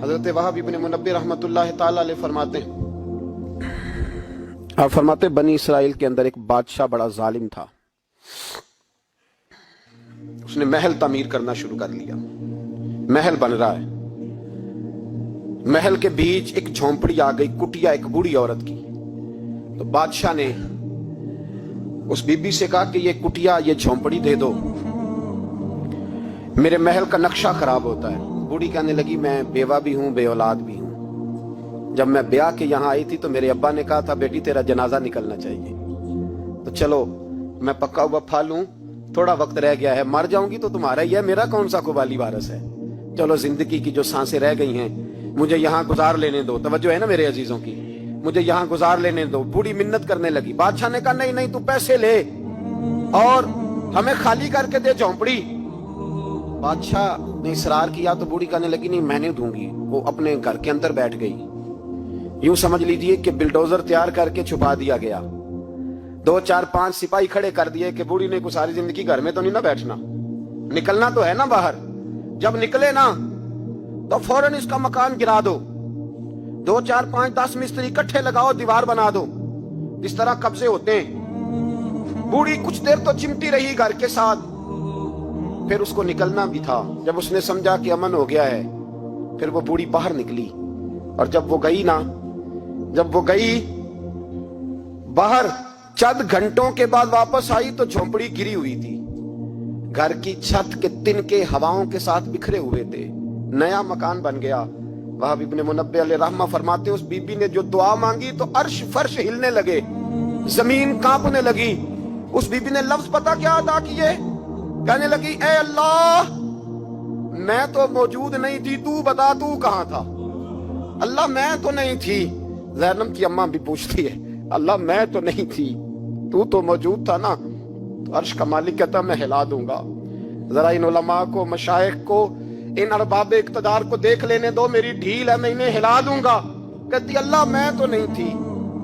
حضرت وہب ابن منبہ رحمۃ اللہ تعالی علیہ فرماتے ہیں، آپ فرماتے بنی اسرائیل کے اندر ایک بادشاہ بڑا ظالم تھا. اس نے محل تعمیر کرنا شروع کر لیا. محل بن رہا ہے، محل کے بیچ ایک جھونپڑی آ گئی، کٹیا ایک بوڑھی عورت کی. تو بادشاہ نے اس بی بی سے کہا کہ یہ کٹیا، یہ جھونپڑی دے دو، میرے محل کا نقشہ خراب ہوتا ہے. بوڑھی کہنے لگی میں بیوہ بھی ہوں، بے اولاد بھی ہوں. جب میں بیاہ کے یہاں آئی تھی تو میرے ابا نے کہا تھا بیٹی تیرا جنازہ نکلنا چاہیے، تو چلو میں پکا ہوا پھل ہوں، تھوڑا وقت رہ گیا ہے، مر جاؤں گی تو تمہارا ہی ہے، میرا کون سا قبالی وارث ہے. چلو زندگی کی جو سانسیں رہ گئی ہیں مجھے یہاں گزار لینے دو. توجہ ہے نا میرے عزیزوں کی، مجھے یہاں گزار لینے دو. بوڑھی منت کرنے لگی. بادشاہ نے کہا نہیں نہیں، تو پیسے لے اور ہمیں خالی کر کے دے جھونپڑی. بادشاہ نے اصرار کیا تو بوڑھی کہنے لگی نہیں میں نہیں دوں گی. وہ اپنے گھر کے اندر بیٹھ گئی. یوں سمجھ لیجئے کہ بلڈوزر تیار کر کے چھپا دیا گیا. 2 4 5 سپاہی کھڑے کر دیے کہ بوڑھی نے کو ساری زندگی گھر میں تو نہیں نہ بیٹھنا، نکلنا تو ہے نا باہر. جب نکلے نا تو فوراً اس کا مکان گرا دو، 2 4 5 10 مستری اکٹھے لگاؤ، دیوار بنا دو. اس طرح قبضے ہوتے ہیں. بوڑھی کچھ دیر تو چمٹی رہی گھر کے ساتھ، پھر اس کو نکلنا بھی تھا. جب اس نے سمجھا کہ امن ہو گیا ہے پھر وہ بوڑھی باہر نکلی. اور جب وہ گئی نا، جب وہ گئی باہر، چند گھنٹوں کے بعد واپس آئی تو جھونپڑی گری ہوئی تھی. گھر کی چھت کے تنکے ہواؤں کے ساتھ بکھرے ہوئے تھے. نیا مکان بن گیا. وہب ابن منبہ علیہ رحمہ فرماتے اس بی بی نے جو دعا مانگی تو عرش فرش ہلنے لگے، زمین کانپنے لگی. اس بی بی نے لفظ پتہ کیا ادا کیے؟ کہنے لگی اے اللہ میں تو موجود نہیں تھی، تو بتا تو کہاں تھا. اللہ میں تو نہیں تھی. زینب کی اماں بھی پوچھتی ہے اللہ میں تو نہیں تھی، تو موجود تھا نا. تو عرش کا مالک کہتا میں ہلا دوں گا. ذرا ان علماء کو، مشائخ کو، ان ارباب اقتدار کو دیکھ لینے دو، میری ڈھیل ہے، میں انہیں ہلا دوں گا. کہتی اللہ میں تو نہیں تھی،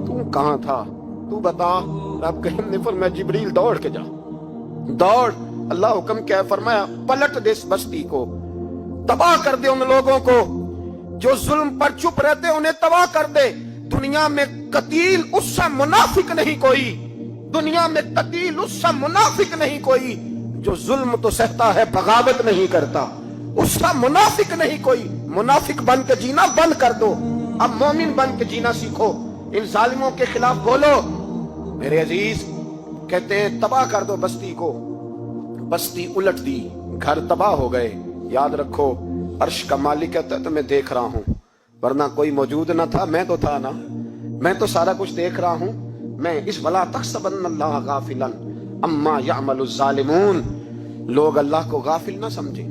تو کہاں تھا، تو بتا. رب کریم نے فرمایا جبریل دوڑ کے جا، دوڑ. اللہ حکم کیا فرمایا پلٹ دے اس بستی کو، تباہ کر دے ان لوگوں کو جو ظلم پر چپ رہتے، انہیں تباہ کر دے. دنیا میں قتیل اس سے منافق نہیں کوئی، دنیا میں قتیل اس سے منافق نہیں کوئی جو ظلم تو سہتا ہے بغاوت نہیں کرتا. اس سے منافق نہیں کوئی. منافق بن کے جینا بند کر دو، اب مومن بن کے جینا سیکھو. ان ظالموں کے خلاف بولو. میرے عزیز کہتے ہیں تباہ کر دو بستی کو. بستی الٹ دی، گھر تباہ ہو گئے. یاد رکھو عرش کا مالک کہتا ہے تو میں دیکھ رہا ہوں، ورنہ کوئی موجود نہ تھا، میں تو تھا نا، میں تو سارا کچھ دیکھ رہا ہوں. میں اس ولا تحسبن اللہ غافلا عما یعمل الظالمون، لوگ اللہ کو غافل نہ سمجھیں.